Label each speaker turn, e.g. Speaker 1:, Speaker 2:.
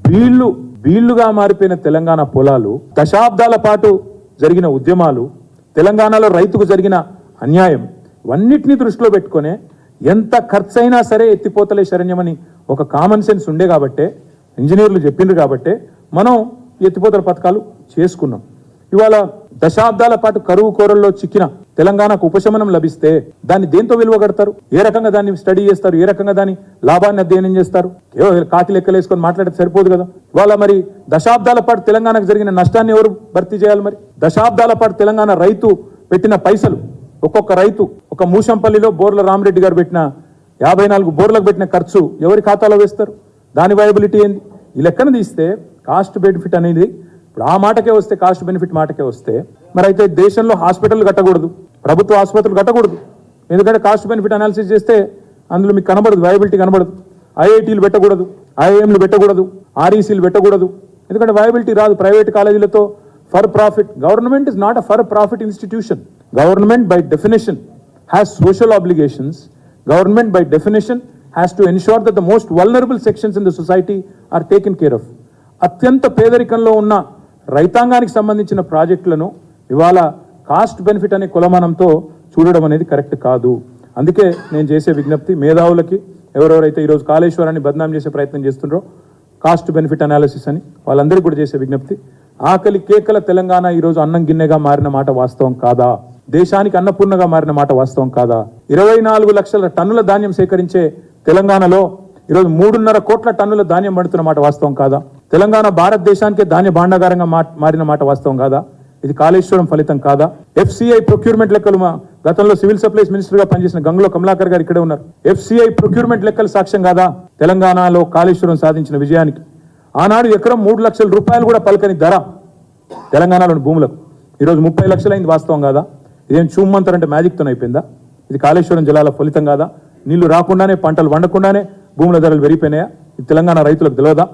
Speaker 1: బీళ్లుగా మారిపోయిన తెలంగాణ పొలాలు, దశాబ్దాల పాటు జరిగిన ఉద్యమాలు, తెలంగాణలో రైతుకు జరిగిన అన్యాయం, ఇవన్నిటినీ దృష్టిలో పెట్టుకునే ఎంత ఖర్చైనా సరే ఎత్తిపోతలే శరణ్యమని ఒక కామన్ సెన్స్ ఉండే కాబట్టే, ఇంజనీర్లు చెప్పిండ్రు కాబట్టే మనం ఎత్తిపోతల పథకాలు చేసుకున్నాం. ఇవాళ దశాబ్దాల పాటు కరువు కోరల్లో చిక్కిన తెలంగాణకు ఉపశమనం లభిస్తే దాన్ని దేంతో విలువ కడతారు? ఏ రకంగా దాన్ని స్టడీ చేస్తారు? ఏ రకంగా దాని లాభాన్ని అధ్యయనం చేస్తారు? కాకి లెక్కలేసుకొని మాట్లాడితే సరిపోదు కదా. ఇవాళ మరి దశాబ్దాల పాటు తెలంగాణకు జరిగిన నష్టాన్ని ఎవరు భర్తీ చేయాలి? మరి దశాబ్దాల పాటు తెలంగాణ రైతు పెట్టిన పైసలు, ఒక్కొక్క రైతు, ఒక మూషంపల్లిలో బోర్ల రామరెడ్డి గారు పెట్టిన 54 బోర్లకు పెట్టిన ఖర్చు ఎవరి ఖాతాలో వేస్తారు? దాని వయబిలిటీ ఏంది? ఈ లెక్కన తీస్తే కాస్ట్ బెనిఫిట్ అనేది ఇప్పుడు ఆ మాటకే వస్తే, కాస్ట్ బెనిఫిట్ మాటకే వస్తే, మరి అయితే దేశంలో హాస్పిటల్ కట్టకూడదు, ప్రభుత్వ ఆసుపత్రులు కట్టకూడదు. ఎందుకంటే కాస్ట్ బెనిఫిట్ అనాలిసిస్ చేస్తే అందులో మీకు కనబడదు, వయబిలిటీ కనబడదు. ఐఐటీలు పెట్టకూడదు, ఐఐఎంలు పెట్టకూడదు, ఆర్ఈసీలు పెట్టకూడదు. ఎందుకంటే వయబిలిటీ రాదు. ప్రైవేట్ కాలేజీలతో for profit. Government is not a for profit institution. Government by definition has social obligations. Government by definition has to ensure that the most vulnerable sections in the society are taken care of. అత్యంత పేదరికంలో ఉన్న రైతాంగానికి సంబంధించిన ప్రాజెక్టులను ఇవాళ cost benefit అనే కొలమానంతో చూడడం అనేది కరెక్ట్ కాదు. అందుకే నేను చేసే విజ్ఞప్తి మేధావులకి, ఎవరెవరైతే ఈరోజు కాళేశ్వరాన్ని బదనాం చేసే ప్రయత్నం చేస్తుండ్రో కాస్ట్ బెనిఫిట్ అనాలిసిస్ అని, వాళ్ళందరికీ కూడా చేసే విజ్ఞప్తి, ఆకలి కేకల తెలంగాణ ఈరోజు అన్నం గిన్నెగా మారిన మాట వాస్తవం కాదా? దేశానికి అన్నపూర్ణగా మారిన మాట వాస్తవం కాదా? 24 లక్షల టన్నుల ధాన్యం సేకరించే తెలంగాణలో ఈరోజు 3.5 కోట్ల టన్నుల ధాన్యం పడుతున్న మాట వాస్తవం కాదా? తెలంగాణ భారతదేశానికే ధాన్య భాండాగారంగా మారిన మాట వాస్తవం కాదా? ఇది కాళేశ్వరం ఫలితం కాదా? FCI ప్రొక్యూర్మెంట్ లెక్కలు, గతంలో సివిల్ సప్లైస్ మినిస్టర్ గా పనిచేసిన గంగులో కమలాకర్ గారు ఇక్కడే ఉన్నారు. FCI ప్రొక్యూర్మెంట్ లెక్కలు సాక్ష్యం కాదా తెలంగాణలో కాళేశ్వరం సాధించిన విజయానికి? ఆనాడు ఎకరం 3 లక్షల రూపాయలు కూడా పలకని ధర తెలంగాణలోని భూములకు ఈరోజు 30 లక్షలైంది వాస్తవం కాదా? ఇదేం చూమ్మంతారంటే మ్యాజిక్తో అయిపోయిందా? ఇది కాళేశ్వరం జలాల ఫలితం కాదా? నీళ్లు రాకుండానే, పంటలు వండకుండానే భూముల ధరలు పెరిగిపోయినాయా? ఇది తెలంగాణ రైతులకు తెలియదా?